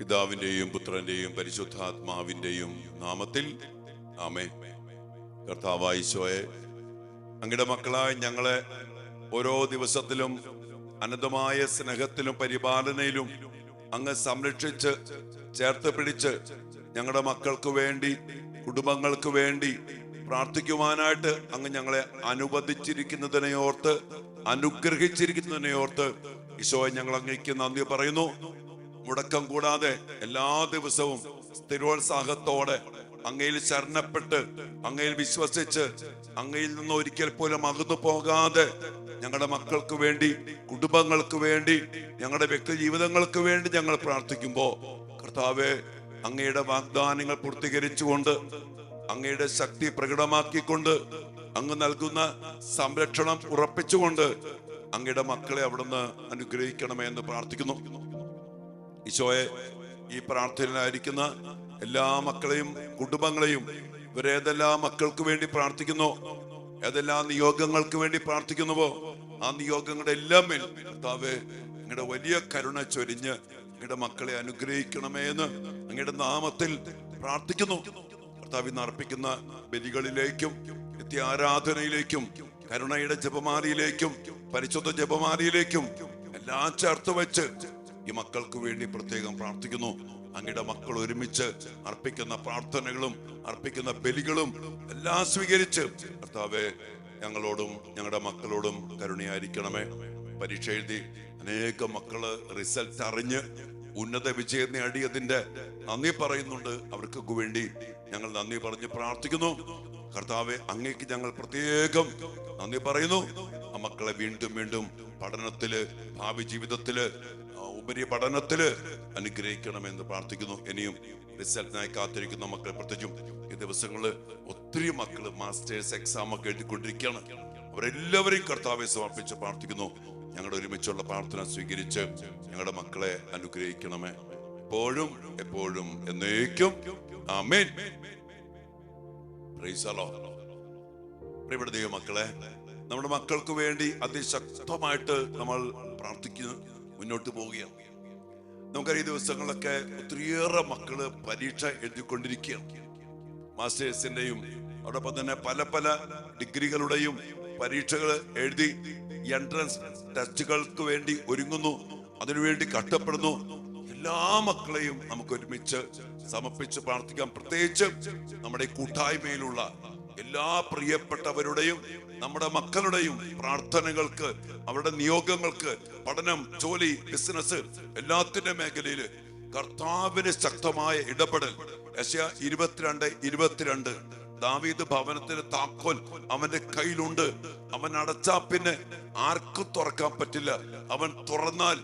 പിതാവിന്റെയും പുത്രന്റെയും പരിശുദ്ധാത്മാവിന്റെയും നാമത്തിൽ ആമേൻ. കർത്താവായ ഈശോയെ, അങ്ങയുടെ മക്കളായ ഞങ്ങളെ ഓരോ ദിവസത്തിലും അനന്തമായ സ്നേഹത്തിലും പരിപാലനയിലും അങ്ങ് സംരക്ഷിച്ച് ചേർത്ത് പിടിച്ച് ഞങ്ങളുടെ മക്കൾക്ക് വേണ്ടി, കുടുംബങ്ങൾക്ക് വേണ്ടി പ്രാർത്ഥിക്കുവാനായിട്ട് അങ്ങ് ഞങ്ങളെ അനുവദിച്ചിരിക്കുന്നതിനെയോർത്ത്, അനുഗ്രഹിച്ചിരിക്കുന്നതിനെയോർത്ത് ഈശോയെ ഞങ്ങൾ അങ്ങേക്ക് നന്ദി പറയുന്നു. മുടക്കം കൂടാതെ എല്ലാ ദിവസവും സ്ഥിരോത്സാഹത്തോടെ അങ്ങയിൽ ശരണപ്പെട്ട്, അങ്ങയിൽ വിശ്വസിച്ച്, അങ്ങയിൽ നിന്ന് ഒരിക്കൽ പോലും അകന്നു പോകാതെ ഞങ്ങളുടെ മക്കൾക്ക് വേണ്ടി, കുടുംബങ്ങൾക്ക് വേണ്ടി, ഞങ്ങളുടെ വ്യക്തി ജീവിതങ്ങൾക്ക് വേണ്ടി ഞങ്ങൾ പ്രാർത്ഥിക്കുമ്പോൾ കർത്താവേ, അങ്ങയുടെ വാഗ്ദാനങ്ങൾ പൂർത്തീകരിച്ചുകൊണ്ട്, അങ്ങയുടെ ശക്തി പ്രകടമാക്കിക്കൊണ്ട്, അങ്ങ് നൽകുന്ന സംരക്ഷണം ഉറപ്പിച്ചുകൊണ്ട് അങ്ങയുടെ മക്കളെ അവിടുന്ന് അനുഗ്രഹിക്കണമേ എന്ന് പ്രാർത്ഥിക്കുന്നു. ഈശോയെ, ഈ പ്രാർത്ഥനയിലായിരിക്കുന്ന എല്ലാ മക്കളെയും കുടുംബങ്ങളെയും ഇവരേതെല്ലാം മക്കൾക്ക് വേണ്ടി പ്രാർത്ഥിക്കുന്നു, ഏതെല്ലാം നിയോഗങ്ങൾക്ക് വേണ്ടി പ്രാർത്ഥിക്കുന്നുവോ ആ നിയോഗങ്ങളുടെ എല്ലാം മേൽ കർത്താവേ അങ്ങയുടെ വലിയ കരുണ ചൊരിഞ്ഞ് അങ്ങയുടെ മക്കളെ അനുഗ്രഹിക്കണമേ എന്ന് അങ്ങയുടെ നാമത്തിൽ പ്രാർത്ഥിക്കുന്നു. കർത്താവ് ഇന്ന് അർപ്പിക്കുന്ന ബലികളിലേക്കും നിത്യാരാധനയിലേക്കും കരുണയുടെ ജപമാലയിലേക്കും പരിശുദ്ധ ജപമാലയിലേക്കും എല്ലാം ചേർത്ത് വെച്ച് ഈ മക്കൾക്ക് വേണ്ടി പ്രത്യേകം പ്രാർത്ഥിക്കുന്നു. അങ്ങയുടെ മക്കൾ ഒരുമിച്ച് അർപ്പിക്കുന്ന പ്രാർത്ഥനകളും അർപ്പിക്കുന്ന ബലികളും എല്ലാം സ്വീകരിച്ച് കർത്താവേ ഞങ്ങളോടും ഞങ്ങളുടെ മക്കളോടും കരുണയായിരിക്കണമേ. പരീക്ഷ എഴുതി അനേകം മക്കള് റിസൾട്ട് അറിഞ്ഞ് ഉന്നത വിജയം നേടിയതിന്റെ നന്ദി പറയുന്നുണ്ട്. അവർക്ക് വേണ്ടി ഞങ്ങൾ നന്ദി പറഞ്ഞ് പ്രാർത്ഥിക്കുന്നു. കർത്താവെ, അങ്ങേക്ക് ഞങ്ങൾ പ്രത്യേകം നന്ദി പറയുന്നു. ആ മക്കളെ വീണ്ടും വീണ്ടും പഠനത്തില്, ഭാവി ജീവിതത്തില്, ഉപരിപഠനത്തില് അനുഗ്രഹിക്കണമെന്ന് പ്രാർത്ഥിക്കുന്നു. ഇനിയും റിസൾട്ടിനായി കാത്തിരിക്കുന്ന മക്കളെ, പ്രത്യേകിച്ചും ഈ ദിവസങ്ങളിൽ ഒത്തിരി മക്കള് മാസ്റ്റേഴ്സ് എക്സാം ഒക്കെ എഴുതിക്കൊണ്ടിരിക്കുകയാണ്. അവരെല്ലാവരെയും കർത്താവെ സമർപ്പിച്ച് പ്രാർത്ഥിക്കുന്നു. ഞങ്ങളുടെ ഒരുമിച്ചുള്ള പ്രാർത്ഥന സ്വീകരിച്ച് ഞങ്ങളുടെ മക്കളെ അനുഗ്രഹിക്കണമേ, എപ്പോഴും എപ്പോഴും എന്നേക്കും. ആമേൻ. Praise the Lord. പ്രിയപ്പെട്ട ദൈവമക്കളെ, നമ്മുടെ മക്കൾക്ക് വേണ്ടി അതിശക്തമായിട്ട് നമ്മൾ പ്രാർത്ഥിക്കുന്നു, മുന്നോട്ട് പോവുകയാണ്. നമുക്കറിയ ഈ ദിവസങ്ങളിലൊക്കെ ഒത്തിരിയേറെ മക്കള് പരീക്ഷ എഴുതിക്കൊണ്ടിരിക്കുകയാണ്. മാസ്റ്റേഴ്സിന്റെയും അതോടൊപ്പം തന്നെ പല പല ഡിഗ്രികളുടെയും പരീക്ഷകൾ എഴുതി എൻട്രൻസ് ടെസ്റ്റുകൾക്ക് വേണ്ടി ഒരുങ്ങുന്നു, അതിനുവേണ്ടി കഷ്ടപ്പെടുന്നു. എല്ലാ മക്കളെയും നമുക്ക് ഒരുമിച്ച് സമർപ്പിച്ച് പ്രാർത്ഥിക്കാം. പ്രത്യേകിച്ച് നമ്മുടെ കൂട്ടായ്മയിലുള്ള എല്ലാ പ്രിയപ്പെട്ടവരുടെയും നമ്മുടെ മക്കളുടെയും പ്രാർത്ഥനകൾക്ക്, അവരുടെ നിയോഗങ്ങൾക്ക്, പഠനം, ജോലി, ബിസിനസ് എല്ലാത്തിന്റെ മേഖലയില് കർത്താവിന് ശക്തമായ ഇടപെടൽ. യെശയ്യാ 22:22 ദാവീദ് ഭവനത്തിന് താക്കോൽ അവന്റെ കയ്യിലുണ്ട്. അവൻ അടച്ചാ പിന്നെ ആർക്കും തുറക്കാൻ പറ്റില്ല, അവൻ തുറന്നാൽ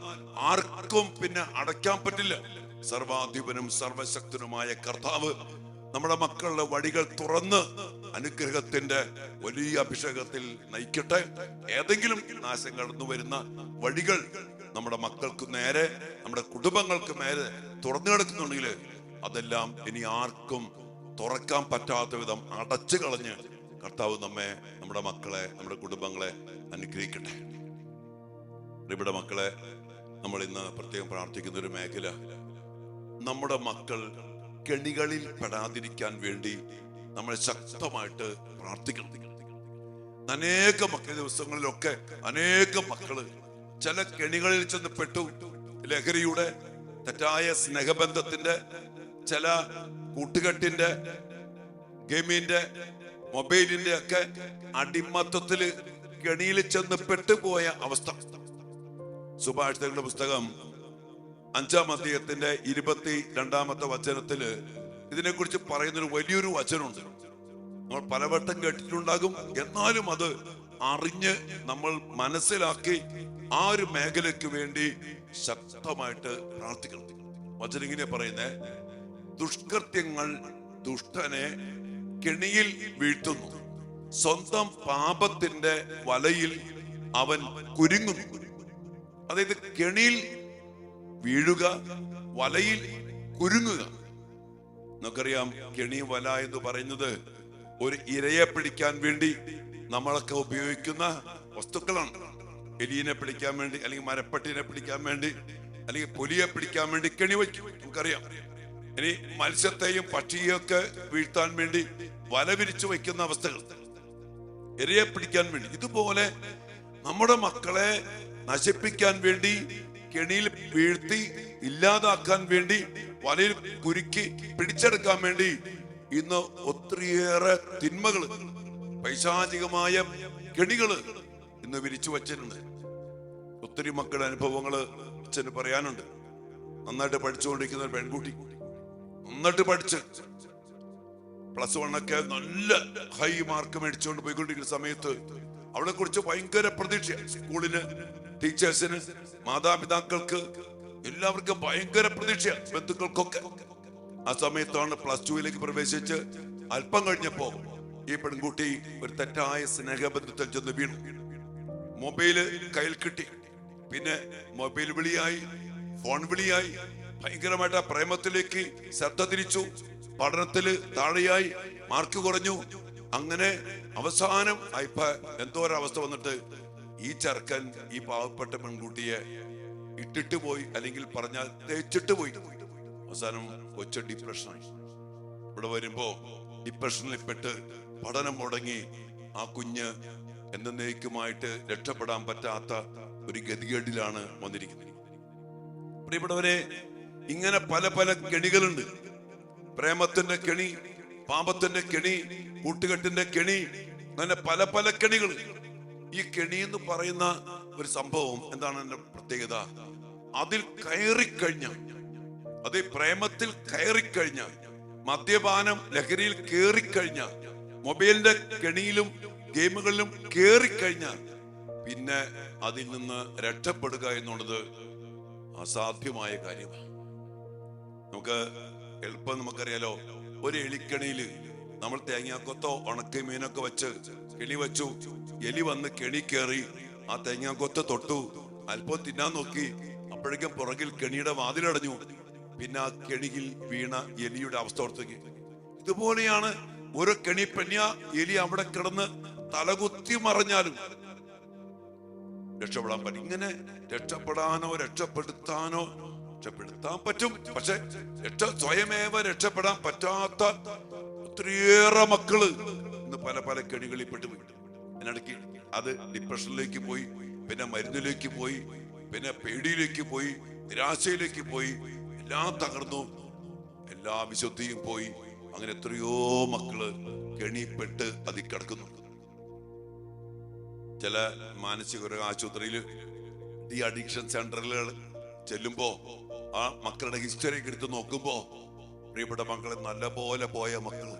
ആർക്കും പിന്നെ അടയ്ക്കാൻ പറ്റില്ല. സർവാധിപനും സർവശക്തനുമായ കർത്താവ് നമ്മുടെ മക്കളുടെ വഴികൾ തുറന്ന് അനുഗ്രഹത്തിന്റെ വലിയ അഭിഷേകത്തിൽ നയിക്കട്ടെ. ഏതെങ്കിലും നാശം കടന്നു വരുന്ന വഴികൾ നമ്മുടെ മക്കൾക്ക് നേരെ, നമ്മുടെ കുടുംബങ്ങൾക്ക് നേരെ തുറന്നു കിടക്കുന്നുണ്ടെങ്കിൽ അതെല്ലാം ഇനി ആർക്കും തുറക്കാൻ പറ്റാത്ത വിധം അടച്ചു കളഞ്ഞ് കർത്താവ് നമ്മെ, നമ്മുടെ മക്കളെ, നമ്മുടെ കുടുംബങ്ങളെ അനുഗ്രഹിക്കട്ടെ. ഇവിടെ മക്കളെ, നമ്മൾ ഇന്ന് പ്രത്യേകം പ്രാർത്ഥിക്കുന്ന ഒരു മേഖല, നമ്മുടെ മക്കൾ കെണികളിൽ പെടാതിരിക്കാൻ വേണ്ടി നമ്മൾ ശക്തമായിട്ട് പ്രാർത്ഥിക്കണം. അനേക മക്കൾ ദിവസങ്ങളിലൊക്കെ അനേകം മക്കള് ചില കെണികളിൽ ചെന്ന് പെട്ടു. ലഹരിയുടെ, തെറ്റായ സ്നേഹബന്ധത്തിന്റെ, ചില കൂട്ടുകെട്ടിന്റെ, ഗെയിമിന്റെ, മൊബൈലിന്റെ ഒക്കെ അടിമത്തത്തില് കെണിയിൽ ചെന്ന് പെട്ടുപോയ അവസ്ഥ. സുഭാഷിതങ്ങളുടെ പുസ്തകം 5-ാം അധ്യായത്തിന്റെ 22-ാമത്തെ വചനത്തില് ഇതിനെക്കുറിച്ച് പറയുന്നൊരു വലിയൊരു വചനമുണ്ട്. നമ്മൾ പലവട്ടം കേട്ടിട്ടുണ്ടാകും, എന്നാലും അത് അറിഞ്ഞ് നമ്മൾ മനസ്സിലാക്കി ആ ഒരു മേഖലയ്ക്ക് വേണ്ടി ശക്തമായിട്ട് പ്രാർത്ഥിക്കണം. വചനം ഇങ്ങനെ പറയുന്നേ: ദുഷ്കൃത്യങ്ങൾ ദുഷ്ടനെ കെണിയിൽ വീഴ്ത്തുന്നു, സ്വന്തം പാപത്തിന്റെ വലയിൽ അവൻ കുരുങ്ങുന്നു. അതായത് കെണിയിൽ വീഴുക, വലയിൽ കുരുങ്ങുക. നമുക്കറിയാം, കെണി, വല എന്ന് പറയുന്നത് ഒരു ഇരയെ പിടിക്കാൻ വേണ്ടി നമ്മളൊക്കെ ഉപയോഗിക്കുന്ന വസ്തുക്കളാണ്. എലിയെ പിടിക്കാൻ വേണ്ടി, അല്ലെങ്കിൽ മരപ്പട്ടിനെ പിടിക്കാൻ വേണ്ടി അല്ലെങ്കിൽ പുലിയെ പിടിക്കാൻ വേണ്ടി കെണി വയ്ക്കും, നമുക്കറിയാം. ഇനി മത്സ്യത്തെയും പക്ഷിയെയും ഒക്കെ വീഴ്ത്താൻ വേണ്ടി വല വിരിച്ചു വയ്ക്കുന്ന അവസ്ഥകൾ, ഇരയെ പിടിക്കാൻ വേണ്ടി. ഇതുപോലെ നമ്മുടെ മക്കളെ നശിപ്പിക്കാൻ വേണ്ടി, കെണിയിൽ വീഴ്ത്തി ഇല്ലാതാക്കാൻ വേണ്ടി, വലയിൽ കുരുക്കി പിടിച്ചെടുക്കാൻ വേണ്ടി ഇന്ന് ഒത്തിരിയേറെ തിന്മകള്, പൈശാചികമായ കെണികള് ഇന്ന് വിരിച്ചു വച്ചിട്ടുണ്ട്. ഒത്തിരി മക്കളുടെ അനുഭവങ്ങള് അച്ഛന് പറയാനുണ്ട്. നന്നായിട്ട് പഠിച്ചുകൊണ്ടിരിക്കുന്ന ഒരു പെൺകുട്ടി, നന്നായിട്ട് പഠിച്ച് +1 നല്ല ഹൈ മാർക്ക് മേടിച്ചുകൊണ്ട് പോയിക്കൊണ്ടിരിക്കുന്ന സമയത്ത് അവളെ കുറിച്ച് ഭയങ്കര പ്രതീക്ഷ. സ്കൂളിന്, ടീച്ചേഴ്സിന്, മാതാപിതാക്കൾക്ക് എല്ലാവർക്കും ഭയങ്കര പ്രതീക്ഷ, ബന്ധുക്കൾക്കൊക്കെ. ആ സമയത്താണ് +2 പ്രവേശിച്ച് അല്പം കഴിഞ്ഞപ്പോ ഈ പെൺകുട്ടി ഒരു തെറ്റായ സ്നേഹബന്ധത്തിൽ ചെന്ന് വീണു. മൊബൈല് കയ്യിൽ കിട്ടി. പിന്നെ മൊബൈൽ വിളിയായി, ഫോൺ വിളിയായി, ഭയങ്കരമായിട്ട് ആ പ്രേമത്തിലേക്ക് ശ്രദ്ധ തിരിച്ചു. പഠനത്തില് താഴെയായി, മാർക്ക് കുറഞ്ഞു. അങ്ങനെ അവസാനം എന്തോ ഒരവസ്ഥ വന്നിട്ട് ഈ ചെറുക്കൻ ഈ പാവപ്പെട്ട പെൺകുട്ടിയെ ഇട്ടിട്ട് പോയി, അല്ലെങ്കിൽ പറഞ്ഞാൽ തേച്ചിട്ട് പോയി. അവസാനം കൊച്ചു ഡിപ്രഷനായി. ഇവിടെ വരുമ്പോ ഡിപ്രഷനിൽ പെട്ട് പഠനം മുടങ്ങി ആ കുഞ്ഞ് എന്നേക്കുമായിട്ട് രക്ഷപ്പെടാൻ പറ്റാത്ത ഒരു ഗതികേടിലാണ് വന്നിരിക്കുന്നത്. പ്രിയപ്പെട്ടവരെ, ഇങ്ങനെ പല പല കെണികളുണ്ട്. പ്രേമത്തിന്റെ കെണി, പാപത്തിന്റെ കെണി, കൂട്ടുകെട്ടിന്റെ കെണി, അങ്ങനെ പല പല കെണികൾ. ഈ കെണി എന്ന് പറയുന്ന ഒരു സംഭവം എന്താണ് എന്റെ പ്രത്യേകത? അതിൽ കയറിക്കഴിഞ്ഞ, അത് പ്രേമത്തിൽ കയറിക്കഴിഞ്ഞ, മദ്യപാനം ലഹരിയിൽ കേറിക്കഴിഞ്ഞ, മൊബൈലിന്റെ കെണിയിലും ഗെയിമുകളിലും കേറിക്കഴിഞ്ഞ, പിന്നെ അതിൽ നിന്ന് രക്ഷപ്പെടുക എന്നുള്ളത് അസാധ്യമായ കാര്യമാണ്. എളുപ്പം നമുക്കറിയാലോ, ഒരു എലിക്കണിയില് നമ്മൾ തേങ്ങാക്കൊത്തോ ഉണക്ക മീനൊക്കെ വെച്ച് കെണി വെച്ചു. എലി വന്ന് കെണി കയറി ആ തേങ്ങാക്കൊത്ത തൊട്ടു, അല്പം തിന്നാൻ നോക്കി. അപ്പോഴേക്കും പുറകിൽ കെണിയുടെ വാതിലടഞ്ഞു. പിന്നെ ആ കെണിയിൽ വീണ എലിയുടെ അവസ്ഥ ഓർത്തേക്ക്. ഇതുപോലെയാണ് ഓരോ കെണി പെണ്ണിയ എലി അവിടെ കിടന്ന് തലകുത്തി മറിഞ്ഞാലും രക്ഷപ്പെടാൻ പറ്റും. ഇങ്ങനെ രക്ഷപ്പെടാനോ രക്ഷപ്പെടുത്താൻ പറ്റും. പക്ഷെ സ്വയമേവ രക്ഷപ്പെടാൻ പറ്റാത്ത ഒത്തിരിയേറെ മക്കള് ഇന്ന് പല പല കെണികളിൽ പെട്ടുപോയി. അതിനിടയ്ക്ക് അത് ഡിപ്രഷനിലേക്ക് പോയി, പിന്നെ മരുന്നിലേക്ക് പോയി, പിന്നെ പേടിയിലേക്ക് പോയി, നിരാശയിലേക്ക് പോയി, എല്ലാം തകർന്നു, എല്ലാ വിശുദ്ധിയും പോയി. അങ്ങനെ എത്രയോ മക്കള് കെണിപ്പെട്ട് അതിൽ കിടക്കുന്നു. ചില മാനസിക ആശുപത്രിയിൽ ഈ അഡിക്ഷൻ സെന്ററുകൾ ചെല്ലുമ്പോ ആ മക്കളുടെ ഹിസ്റ്ററി എടുത്ത് നോക്കുമ്പോ, പ്രിയപ്പെട്ട മക്കളെ, നല്ലപോലെ പോയ മക്കള്,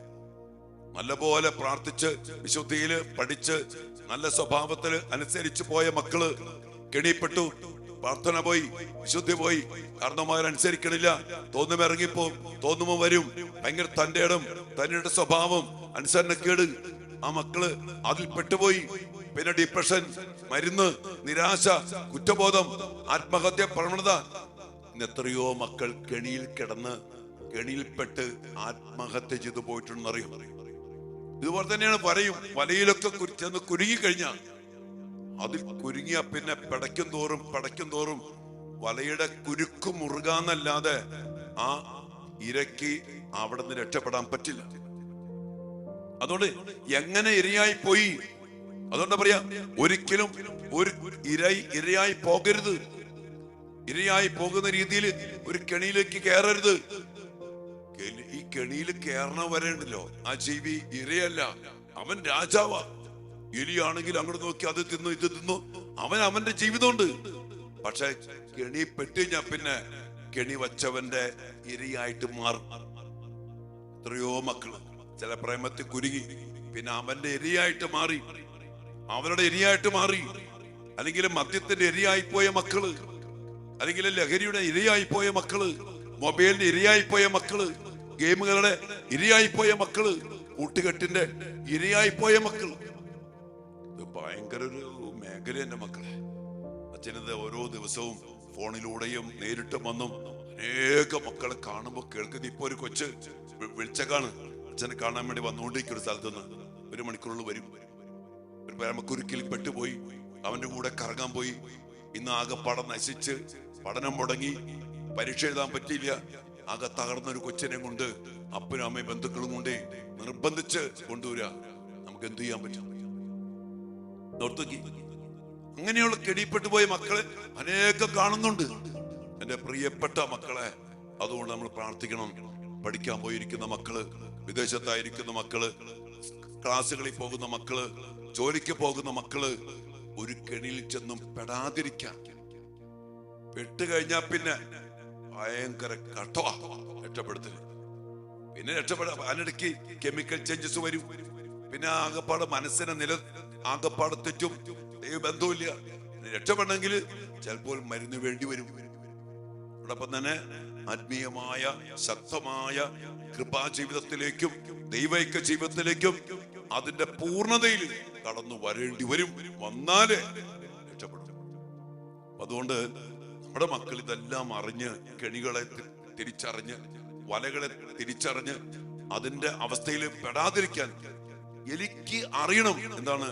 നല്ലപോലെ പ്രാർത്ഥിച്ച് വിശുദ്ധിയില് പഠിച്ച് നല്ല സ്വഭാവത്തില് അനുസരിച്ച് പോയ മക്കള് കെണിപ്പെട്ടു. പ്രാർത്ഥന പോയി, വിശുദ്ധി പോയി, കാരണവന്മാരനുസരിക്കണില്ല, തോന്നുമ്പോ ഇറങ്ങിപ്പോ, തോന്നുമ്പോ വരും, ഭയങ്കര തന്റെ ഇടം, തന്റെ സ്വഭാവം, അനുസരണക്കേട്. ആ മക്കള് അതിൽ പെട്ടുപോയി. പിന്നെ ഡിപ്രഷൻ, മരുന്ന്, നിരാശ, കുറ്റബോധം, ആത്മഹത്യ പ്രവണത. എത്രയോ മക്കൾ കെണിയിൽ കിടന്ന് കെണിയിൽപ്പെട്ട് ആത്മഹത്യ ചെയ്തു പോയിട്ടുണ്ടെന്നറിയും. ഇതുപോലെ തന്നെയാണ് വലയിലൊക്കെ ചെന്ന് കുരുങ്ങിക്കഴിഞ്ഞാൽ, അതിൽ കുരുങ്ങിയ പിന്നെ പടയ്ക്കും തോറും വലയുടെ കുരുക്ക് മുറുകാന്നല്ലാതെ ആ ഇരയ്ക്ക് അവിടെ നിന്ന് രക്ഷപ്പെടാൻ പറ്റില്ല. അതുകൊണ്ട് എങ്ങനെ ഇരയായി പോയി, അതുകൊണ്ട് പറയാ, ഒരിക്കലും ഒരു ഇരയായി പോകരുത്. ഇരയായി പോകുന്ന രീതിയിൽ ഒരു കെണിയിലേക്ക് കയറരുത്. ഈ കെണിയിൽ കയറണ വരേണ്ടല്ലോ, ആ ജീവി ഇരയല്ല, അവൻ രാജാവാ. എലിയാണെങ്കിൽ അങ്ങോട്ട് നോക്കി അത് തിന്നു ഇത് തിന്നു, അവന്റെ ജീവിതമുണ്ട്. പക്ഷെ കെണി പെട്ടുകഴിഞ്ഞാ പിന്നെ കെണി വച്ചവന്റെ ഇരയായിട്ട് മാറും. എത്രയോ മക്കള് ചില പ്രേമത്തിൽ കുരുങ്ങി പിന്നെ അവന്റെ ഇരയായിട്ട് മാറി, അവരുടെ ഇരയായിട്ട് മാറി. അല്ലെങ്കിൽ മദ്യത്തിന്റെ ഇരയായി പോയ മക്കള്, അല്ലെങ്കിൽ ലഹരിയുടെ ഇരയായി പോയ മക്കള്, മൊബൈലിന്റെ ഇരയായി പോയ മക്കള്, ഗെയിമുകളുടെ ഇരയായി പോയ മക്കള്, കൂട്ടുകെട്ടിന്റെ ഇരയായി പോയ മക്കള്. ഇത് ഭയങ്കര ഒരു മേഖല. എന്റെ മക്കളെ, അച്ഛനത് ഓരോ ദിവസവും ഫോണിലൂടെയും നേരിട്ട് വന്നും അനേക മക്കളെ കാണുമ്പോ കേൾക്കുന്നത്. ഇപ്പൊ ഒരു കൊച്ച് വിളിച്ചേക്കാണ്, അച്ഛനെ കാണാൻ വേണ്ടി വന്നുകൊണ്ടിരിക്കുന്ന സ്ഥലത്ത് നിന്ന് 1 മണിക്കൂറിൽ വരും. ഒരു പ്രേമക്കുരുക്കിൽ പെട്ടുപോയി, അവന്റെ കൂടെ കറങ്ങാൻ പോയി. ഇന്ന് ആകെപ്പാടം നശിച്ച് പഠനം മുടങ്ങി, പരീക്ഷ എഴുതാൻ പറ്റിയില്ല. ആകെ തകർന്നൊരു കൊച്ചിനെ കൊണ്ട് അപ്പനും അമ്മയും ബന്ധുക്കളും കൊണ്ട് നിർബന്ധിച്ച് കൊണ്ടുവരിക. നമുക്ക് എന്ത് ചെയ്യാൻ പറ്റും? നോർത്തുക്കി അങ്ങനെയുള്ള കെടിപ്പെട്ടു പോയ മക്കളെ അനേകം കാണുന്നുണ്ട്. എന്റെ പ്രിയപ്പെട്ട മക്കളെ, അതുകൊണ്ട് നമ്മൾ പ്രാർത്ഥിക്കണം. പഠിക്കാൻ പോയിരിക്കുന്ന മക്കള്, വിദേശത്തായിരിക്കുന്ന മക്കള്, ക്ലാസ്സുകളിൽ പോകുന്ന മക്കള്, ജോലിക്ക് പോകുന്ന മക്കള്, ഒരു കെണിയിൽ ചെന്നും പെടാതിരിക്കാൻ. പെട്ടുകഴിഞ്ഞാൽ പിന്നെ ഭയങ്കര കട്ടവാ രക്ഷപ്പെടുത്തല്. പിന്നെ രക്ഷപ്പെടാൻ അതിനിടയ്ക്ക് കെമിക്കൽ ചേഞ്ചസ് വരും. പിന്നെ ആകപ്പാട് മനസ്സിനെ ആകപ്പാട് തെറ്റും, ബന്ധവുമില്ല. രക്ഷപ്പെടണമെങ്കിൽ ചിലപ്പോൾ മരുന്ന് വേണ്ടി വരും. അതോടൊപ്പം തന്നെ ആത്മീയമായ ശക്തമായ കൃപാജീവിതത്തിലേക്കും ദൈവൈക്യ ജീവിതത്തിലേക്കും അതിന്റെ പൂർണ്ണതയിൽ കടന്നു വരേണ്ടി വരും. വന്നാലേ രക്ഷപ്പെടും. അതുകൊണ്ട് നമ്മുടെ മക്കൾ ഇതെല്ലാം അറിഞ്ഞ്, കെണികളെ തിരിച്ചറിഞ്ഞ്, വലകളെ തിരിച്ചറിഞ്ഞ് അതിന്റെ അവസ്ഥയിൽ പെടാതിരിക്കാൻ എനിക്ക് അറിയണം. എന്താണ്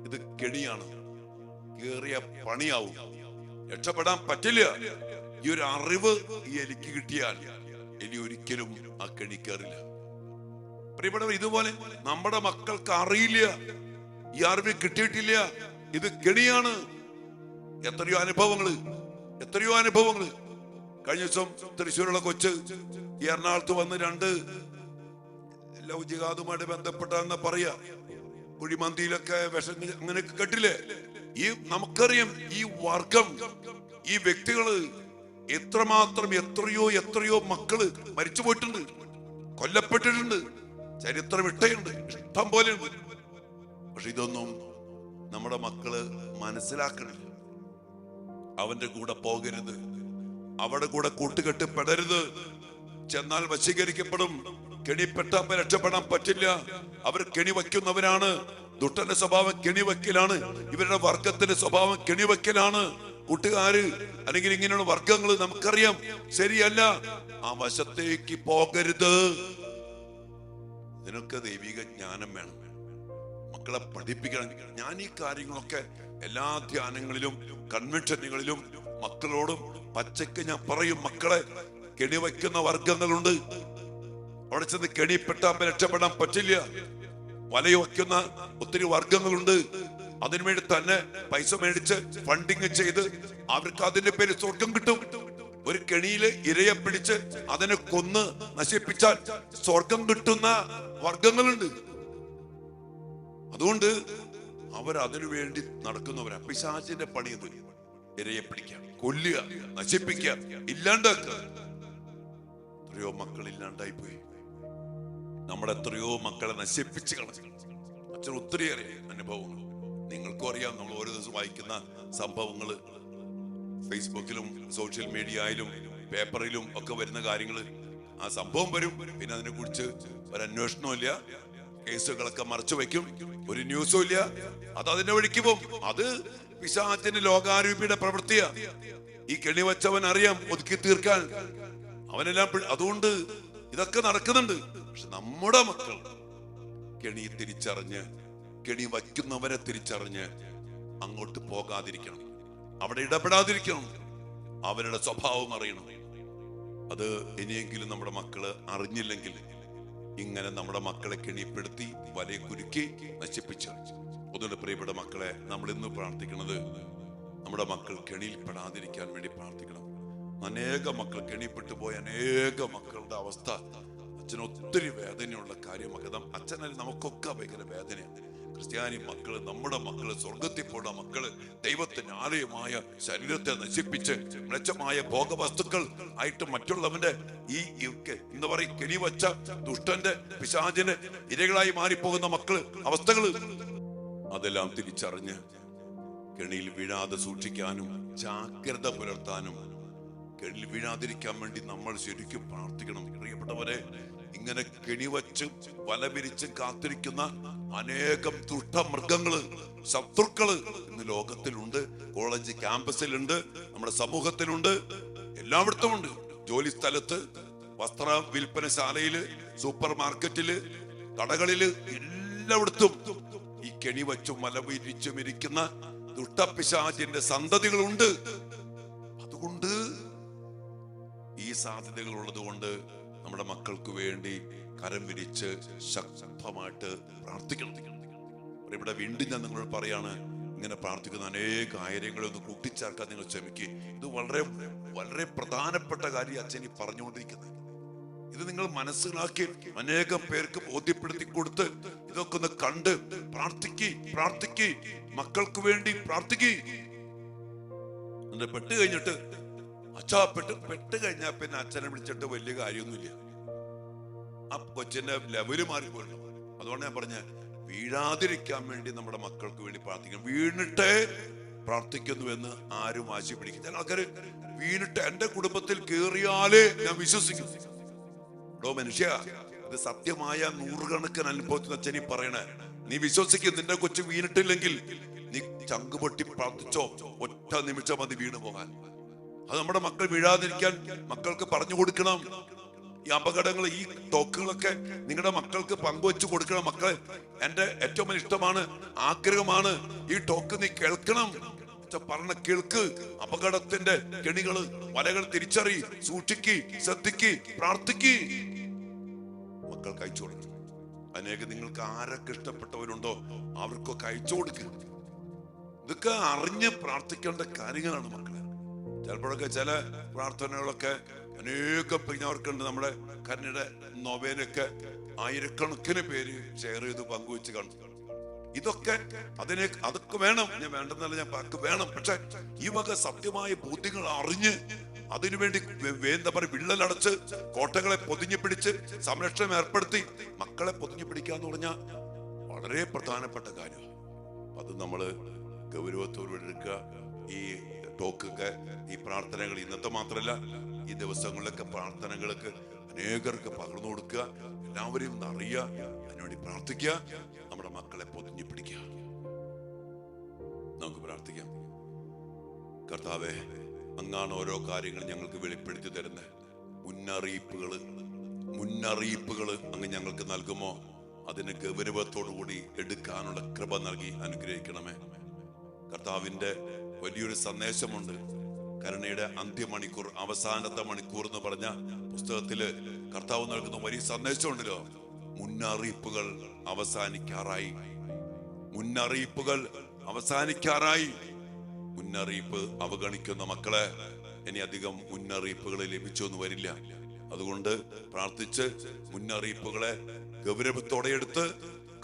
ഇത്? കെണിയാണ്, കേറിയ പണിയാവും, രക്ഷപ്പെടാൻ പറ്റില്ല. ഈ ഒരു അറിവ് ഈ എലിക്ക് കിട്ടിയാൽ എലി ഒരിക്കലും ആ കെണി കയറില്ല. പ്രിയപ്പെട്ടവർ, ഇതുപോലെ നമ്മുടെ മക്കൾക്ക് അറിയില്ല, ഈ അറിവ് കിട്ടിയിട്ടില്ല, ഇത് കെണിയാണ്. എത്രയോ അനുഭവങ്ങള്. കഴിഞ്ഞ ദിവസം തൃശ്ശൂരുള്ള കൊച്ച് ഈ എറണാകുളത്ത് വന്ന് 2 ലവ് ജിഹാദുമായിട്ട് ബന്ധപ്പെട്ടാന്ന് പറയാ. കുഴിമന്തിയിലൊക്കെ വിഷം അങ്ങനെയൊക്കെ കേട്ടില്ലേ? ഈ നമുക്കറിയാം ഈ വർഗം, ഈ വ്യക്തികള് എത്രമാത്രം എത്രയോ മക്കള് മരിച്ചു പോയിട്ടുണ്ട്, കൊല്ലപ്പെട്ടിട്ടുണ്ട്, ചരിത്രം ഇട്ടയുണ്ട്, ഇഷ്ടം പോലെയുണ്ട്. പക്ഷെ ഇതൊന്നും നമ്മുടെ മക്കള് മനസ്സിലാക്കണില്ല. അവന്റെ കൂടെ പോകരുത്, അവിടെ കൂടെ കൂട്ടുകെട്ട് പെടരുത്. ചെന്നാൽ വശീകരിക്കപ്പെടും. കെണിപ്പെട്ട രക്ഷപ്പെടാൻ പറ്റില്ല. അവർ കെണിവയ്ക്കുന്നവരാണ്. ദുഷ്ടന്റെ സ്വഭാവം കെണിവയ്ക്കലാണ്. ഇവരുടെ വർഗത്തിന്റെ സ്വഭാവം കെണിവയ്ക്കലാണ്. കൂട്ടുകാര് അല്ലെങ്കിൽ ഇങ്ങനെയുള്ള വർഗങ്ങൾ നമുക്കറിയാം ശരിയല്ല. ആ വശത്തേക്ക് പോകരുത്. ഇതിനൊക്കെ ദൈവിക ജ്ഞാനം വേണം. മക്കളെ പഠിപ്പിക്കണം. ഞാൻ ഈ കാര്യങ്ങളൊക്കെ എല്ലാ ധ്യാനങ്ങളിലും കൺവെൻഷനുകളിലും മക്കളോടും പച്ചയ്ക്ക് ഞാൻ പറയും. മക്കളെ, കെണിവയ്ക്കുന്ന വർഗങ്ങളുണ്ട്. അവിടെ ചെന്ന് കെണിപ്പെട്ട രക്ഷപ്പെടാൻ പറ്റില്ല. വലയ വയ്ക്കുന്ന ഒത്തിരി വർഗങ്ങളുണ്ട്. അതിനുവേണ്ടി തന്നെ പൈസ മേടിച്ച് ഫണ്ടിങ് ചെയ്ത് അവർക്ക് അതിന്റെ പേര് സ്വർഗം കിട്ടും. ഒരു കെണിയില് ഇരയെ പിടിച്ച് അതിനെ കൊന്ന് നശിപ്പിച്ചാൽ സ്വർഗം കിട്ടുന്ന വർഗങ്ങളുണ്ട്. അതുകൊണ്ട് അവർ അതിനു വേണ്ടി നടക്കുന്നവരാ. പിശാചിന്റെ പണി ഇത്. ഇരയെ പിടിക്കുക, കൊല്ലുക, നശിപ്പിക്കുക, ഇല്ലാണ്ടാക്കുക. എത്രയോ മക്കൾ ഇല്ലാണ്ടായി പോയി. നമ്മുടെ എത്രയോ മക്കളെ നശിപ്പിച്ച് കളഞ്ഞു. അച്ഛൻ ഒത്തിരിയേറെ അനുഭവങ്ങൾ നിങ്ങൾക്കും അറിയാം. നമ്മൾ ഓരോ ദിവസം വായിക്കുന്ന സംഭവങ്ങള്, ഫേസ്ബുക്കിലും സോഷ്യൽ മീഡിയയിലും പേപ്പറിലും ഒക്കെ വരുന്ന കാര്യങ്ങള്. ആ സംഭവം വരും, പിന്നെ അതിനെ കുറിച്ച് ഒരു അന്വേഷണവും ഇല്ല, കേസുകളൊക്കെ മറച്ചു വെക്കും, ഒരു ന്യൂസും ഇല്ല. അത് അതിന്റെ വഴിക്ക് പോകും. അത് പിശാചിന്റെ ലോകാരൂപിയുടെ പ്രവൃത്തിയാ. ഈ കെണി വെച്ചവൻ അറിയാം ഒതുക്കി തീർക്കാൻ. അവനെല്ലാം അതുകൊണ്ട് ഇതൊക്കെ നടക്കുന്നുണ്ട്. പക്ഷെ നമ്മുടെ മക്കൾ കെണി തിരിച്ചറിഞ്ഞ്, കെണി വയ്ക്കുന്നവരെ തിരിച്ചറിഞ്ഞ് അങ്ങോട്ട് പോകാതിരിക്കണം, അവിടെ ഇടപെടാതിരിക്കണം, അവരുടെ സ്വഭാവം അറിയണം. അത് ഇനിയെങ്കിലും നമ്മുടെ മക്കള് അറിഞ്ഞില്ലെങ്കിൽ ഇങ്ങനെ നമ്മുടെ മക്കളെ കെണിപ്പെടുത്തി വലയെ കുരുക്കി നശിപ്പിച്ചു. അതുകൊണ്ട് പ്രിയപ്പെട്ട മക്കളെ, നമ്മൾ ഇന്ന് പ്രാർത്ഥിക്കുന്നത് നമ്മുടെ മക്കൾ കെണിയിൽ പെടാതിരിക്കാൻ വേണ്ടി പ്രാർത്ഥിക്കണം. അനേക മക്കൾ കെണിപ്പെട്ടു പോയ അനേക മക്കളുടെ അവസ്ഥ അച്ഛന് ഒത്തിരി വേദനയുള്ള കാര്യമൊക്കെ. അച്ഛനല്ല, നമുക്കൊക്കെ ഭയങ്കര വേദനയാണ്. ക്രിസ്ത്യാനി മക്കള്, നമ്മുടെ മക്കള്, സ്വർഗത്തിൽ പോണ മക്കള് ദൈവത്തിന് ആലയമായ ശരീരത്തെ നശിപ്പിച്ച് മ്ലേച്ഛമായ ഭോഗവസ്തുക്കൾ ആയിട്ട് മറ്റുള്ളവന്റെ ഈ എന്താ പറയുക, കെണിവച്ച ദുഷ്ടന്റെ പിശാചിന് ഇരകളായി മാറിപ്പോകുന്ന മക്കള് അവസ്ഥകള്, അതെല്ലാം തിരിച്ചറിഞ്ഞ് കെണിയിൽ വീഴാതെ സൂക്ഷിക്കാനും ജാഗ്രത പുലർത്താനും, കെണിയിൽ വീഴാതിരിക്കാൻ വേണ്ടി നമ്മൾ ശരിക്കും പ്രാർത്ഥിക്കണം. പ്രിയപ്പെട്ടവരെ, ഇങ്ങനെ കെണിവച്ച് വലവിരിച്ച് കാത്തിരിക്കുന്ന അനേകം ദുഷ്ടമൃഗങ്ങള്, ശത്രുക്കള് ഇന്ന് ലോകത്തിലുണ്ട്. കോളേജ് ക്യാമ്പസിലുണ്ട്, നമ്മുടെ സമൂഹത്തിലുണ്ട്, എല്ലായിടത്തും ഉണ്ട്. ജോലി സ്ഥലത്ത്, വസ്ത്ര വിൽപ്പനശാലയില്, സൂപ്പർ മാർക്കറ്റില്, കടകളില്, എല്ലായിടത്തും ഈ കെണിവച്ചും വലവിരിച്ചും ഇരിക്കുന്ന ദുഷ്ടപിശാചിന്റെ സന്തതികളുണ്ട്. അതുകൊണ്ട് ഈ സാധ്യതകൾ ഉള്ളത് കൊണ്ട് നമ്മുടെ മക്കൾക്ക് വേണ്ടി കരം വിരിച്ച് ശക്തമായിട്ട് പ്രാർത്ഥിക്കണം. ഇവിടെ വീണ്ടും ഞാൻ നിങ്ങളോട് പറയാണ്, ഇങ്ങനെ പ്രാർത്ഥിക്കുന്ന അനേക കാര്യങ്ങളെ ഒന്ന് കൂട്ടിച്ചേർക്കാൻ നിങ്ങൾ ശ്രമിക്കുക. ഇത് വളരെ വളരെ പ്രധാനപ്പെട്ട കാര്യം അച്ഛൻ ഈ പറഞ്ഞുകൊണ്ടിരിക്കുന്നത്. ഇത് നിങ്ങൾ മനസ്സിലാക്കി അനേകം പേർക്ക് ബോധ്യപ്പെടുത്തി കൊടുത്ത് ഇതൊക്കെ ഒന്ന് കണ്ട് പ്രാർത്ഥിക്ക്, മക്കൾക്ക് വേണ്ടി പ്രാർത്ഥിക്ക്. പെട്ട് കഴിഞ്ഞിട്ട് അച്ഛാ പെട്ട് കഴിഞ്ഞാൽ പിന്നെ അച്ഛനെ വിളിച്ചിട്ട് വലിയ കാര്യമൊന്നുമില്ല. ആ കൊച്ചിന്റെ ലെവല് മാറിപ്പോയിരുന്നു. അതുകൊണ്ട് ഞാൻ പറഞ്ഞ വീഴാതിരിക്കാൻ വേണ്ടി നമ്മുടെ മക്കൾക്ക് വേണ്ടി പ്രാർത്ഥിക്കണം. വീണിട്ടേ പ്രാർത്ഥിക്കുന്നു എന്ന് ആരും വാശി പിടിക്കും. ചില ആൾക്കാര് വീണിട്ട് എന്റെ കുടുംബത്തിൽ കേറിയാലേ ഞാൻ വിശ്വസിക്കും. മനുഷ്യ, ഇത് സത്യമായ നൂറുകണക്കിന് അനുഭവത്തിൽ അച്ഛനീ പറയണേ. നീ വിശ്വസിക്കും. നിന്റെ കൊച്ചു വീണിട്ടില്ലെങ്കിൽ നീ ചങ്കുപൊട്ടി പ്രാർത്ഥിച്ചോ, ഒറ്റ നിമിഷം മതി വീണു പോകാൻ. അത് നമ്മുടെ മക്കൾ വീഴാതിരിക്കാൻ മക്കൾക്ക് പറഞ്ഞു കൊടുക്കണം. ഈ അപകടങ്ങൾ, ഈ ടോക്കുകളൊക്കെ നിങ്ങളുടെ മക്കൾക്ക് പങ്കുവെച്ചു കൊടുക്കണം. മക്കളെ, എന്റെ ഏറ്റവും വലിയ ഇഷ്ടമാണ്, ആഗ്രഹമാണ് ഈ ടോക്ക് നീ കേൾക്കണം. പറഞ്ഞ കേൾക്ക്. അപകടത്തിന്റെ കെണികള്, വലകൾ തിരിച്ചറി, സൂക്ഷിക്ക്, ശ്രദ്ധിക്ക്, പ്രാർത്ഥിക്ക്. മക്കൾക്ക് അയച്ചു കൊടുക്കും. അനേകം നിങ്ങൾക്ക് ആരൊക്കെ ഇഷ്ടപ്പെട്ടവരുണ്ടോ അവർക്കൊക്കെ അയച്ചു കൊടുക്കുക. ഇതൊക്കെ അറിഞ്ഞ് പ്രാർത്ഥിക്കേണ്ട കാര്യങ്ങളാണ് മക്കളെ. ചിലപ്പോഴൊക്കെ ചില പ്രാർത്ഥനകളൊക്കെ അനേകം പിരിഞ്ഞവർക്കുണ്ട്. നമ്മുടെ കരുണയുടെ നൊവേനൊക്കെ ആയിരക്കണക്കിന് പേര് ഷെയർ ചെയ്ത് പങ്കുവെച്ച് കാണും. അതൊക്കെ വേണം. ഞാൻ വേണ്ടെന്നല്ല, ഞാൻ പാക്ക് വേണം. പക്ഷെ ഈ വക സത്യമായ ബോധ്യങ്ങൾ അറിഞ്ഞ് അതിനുവേണ്ടി എന്താ പറയുക, വിള്ളലടച്ച് കോട്ടകളെ പൊതിഞ്ഞു പിടിച്ച് സംരക്ഷണം ഏർപ്പെടുത്തി മക്കളെ പൊതിഞ്ഞു പിടിക്കുക എന്ന് പറഞ്ഞാൽ വളരെ പ്രധാനപ്പെട്ട കാര്യമാണ്. അത് നമ്മള് ഗൗരവത്തോടെ എടുക്കുക. ഈ ടോക്കൊക്കെ, ഈ പ്രാർത്ഥനകൾ ഇന്നത്തെ മാത്രമല്ല, ഈ ദിവസങ്ങളിലൊക്കെ പ്രാർത്ഥനകൾക്ക് അനേകർക്ക് പകർന്നു കൊടുക്കുക. എല്ലാവരെയും അറിയുക, അതിനുവേണ്ടി പ്രാർത്ഥിക്കുക, നമ്മുടെ മക്കളെ പൊതിഞ്ഞു പിടിക്കുക. നമുക്ക് പ്രാർത്ഥിക്കാം. കർത്താവേ, അങ്ങാണ് ഓരോ കാര്യങ്ങൾ ഞങ്ങൾക്ക് വെളിപ്പെടുത്തി തരുന്നത്. മുന്നറിയിപ്പുകള് അങ്ങ് ഞങ്ങൾക്ക് നൽകുമോ? അതിന് ഗൗരവത്തോടുകൂടി എടുക്കാനുള്ള കൃപ നൽകി അനുഗ്രഹിക്കണമേ. കർത്താവിന്റെ വലിയൊരു സന്ദേശമുണ്ട്. കരുണയുടെ അന്ത്യമണിക്കൂർ, അവസാനത്തെ മണിക്കൂർ എന്ന് പറഞ്ഞ പുസ്തകത്തില് കർത്താവ് നൽകുന്ന വലിയ സന്ദേശമുണ്ടല്ലോ. മുന്നറിയിപ്പുകൾ അവസാനിക്കാറായി. മുന്നറിയിപ്പ് അവഗണിക്കുന്ന മക്കളെ, ഇനി അധികം മുന്നറിയിപ്പുകൾ ലഭിച്ചൊന്നും വരില്ല. അതുകൊണ്ട് പ്രാർത്ഥിച്ച് മുന്നറിയിപ്പുകളെ ഗൗരവത്തോടെ എടുത്ത്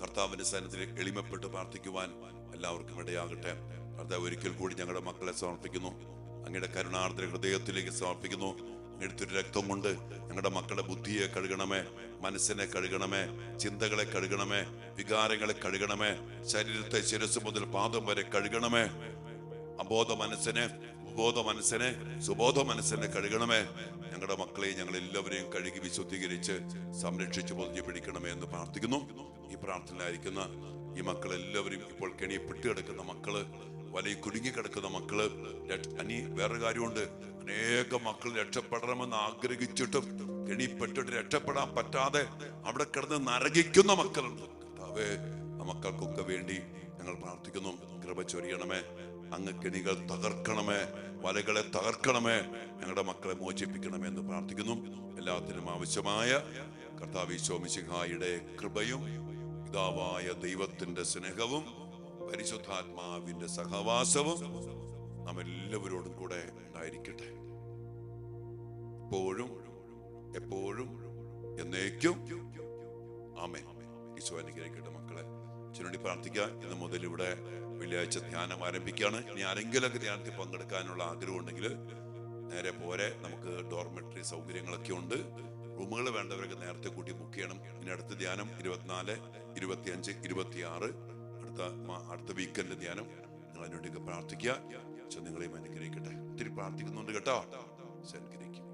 കർത്താവിന്റെ സന്നിധിയിൽ എളിമപ്പെട്ട് പ്രാർത്ഥിക്കുവാൻ എല്ലാവർക്കും ഇടയാകട്ടെ. കർത്താവ്, ഒരിക്കൽ കൂടി ഞങ്ങളുടെ മക്കളെ സമർപ്പിക്കുന്നു. അങ്ങയുടെ കരുണാർദ്ര ഹൃദയത്തിലേക്ക് സമർപ്പിക്കുന്നു. എടുത്തൊരു രക്തം കൊണ്ട് ഞങ്ങളുടെ മക്കളുടെ ബുദ്ധിയെ കഴുകണമേ, മനസ്സിനെ കഴുകണമേ, ചിന്തകളെ കഴുകണമേ, വികാരങ്ങളെ കഴുകണമേ, ശരീരത്തെ ശിരസ് മുതൽ പാദം വരെ കഴുകണമേ. അബോധ മനസ്സിനെ, സുബോധ മനസ്സിനെ കഴുകണമേ. ഞങ്ങളുടെ മക്കളെ, ഞങ്ങളെല്ലാവരെയും കഴുകി വിശുദ്ധീകരിച്ച് സംരക്ഷിച്ച് പൊതിഞ്ഞു പിടിക്കണമേ എന്ന് പ്രാർത്ഥിക്കുന്നു. ഈ പ്രാർത്ഥനയിലായിരിക്കുന്ന ഈ മക്കളെല്ലാവരും, ഇപ്പോൾ കെണിപ്പെട്ട് കിടക്കുന്ന മക്കള്, വലയിൽ കുടുങ്ങിക്കിടക്കുന്ന മക്കള്, അനി വേറൊരു കാര്യമുണ്ട്. അനേകം മക്കൾ രക്ഷപ്പെടണമെന്ന് ആഗ്രഹിച്ചിട്ടും കെണിപ്പെട്ടിട്ട് രക്ഷപ്പെടാൻ പറ്റാതെ അവിടെ കിടന്ന് നരകിക്കുന്ന മക്കളുണ്ട്. കർത്താവേ, ആ മക്കൾക്കൊക്കെ വേണ്ടി ഞങ്ങൾ പ്രാർത്ഥിക്കുന്നു. കൃപ ചൊരിയണമേ. അങ്ങ് കെണികൾ തകർക്കണമേ, വലകളെ തകർക്കണമേ, ഞങ്ങളുടെ മക്കളെ മോചിപ്പിക്കണമേ എന്ന് പ്രാർത്ഥിക്കുന്നു. എല്ലാത്തിനും ആവശ്യമായ കർത്താവ് ഈശോ മിശിഹായുടെ കൃപയും പിതാവായ ദൈവത്തിന്റെ സ്നേഹവും പരിശുദ്ധാത്മാവിന്റെ സഹവാസവും നാം എല്ലാവരോടും കൂടെ ഉണ്ടായിരിക്കട്ടെ, ഇപ്പോഴും എപ്പോഴും എന്നേക്കും. ആമേൻ. ഈശോ അനുഗ്രഹിക്കട്ടെ. മക്കളെ, ചുരുണ്ടി പ്രാർത്ഥിക്കുക. ഇന്ന് മുതൽ ഇവിടെ വെള്ളിയാഴ്ച ധ്യാനം ആരംഭിക്കുകയാണ്. ഇനി ആരെങ്കിലൊക്കെ ധ്യാനത്തിൽ പങ്കെടുക്കാനുള്ള ആഗ്രഹം ഉണ്ടെങ്കിൽ നേരെ പോരെ. നമുക്ക് ഡോർമെട്രി സൗകര്യങ്ങളൊക്കെ ഉണ്ട്. റൂമുകൾ വേണ്ടവരൊക്കെ നേരത്തെ കൂട്ടി ബുക്ക് ചെയ്യണം. ഇനി അടുത്ത ധ്യാനം 24, 25, 26 അടുത്ത വീക്കെൻഡ് ധ്യാനം. നിങ്ങൾ അതിനുവേണ്ടിയൊക്കെ പ്രാർത്ഥിക്കുക. നിങ്ങളെയും അനുഗ്രഹിക്കട്ടെ. ഒത്തിരി പ്രാർത്ഥിക്കുന്നുണ്ട് കേട്ടോ. അനുഗ്രഹിക്കും.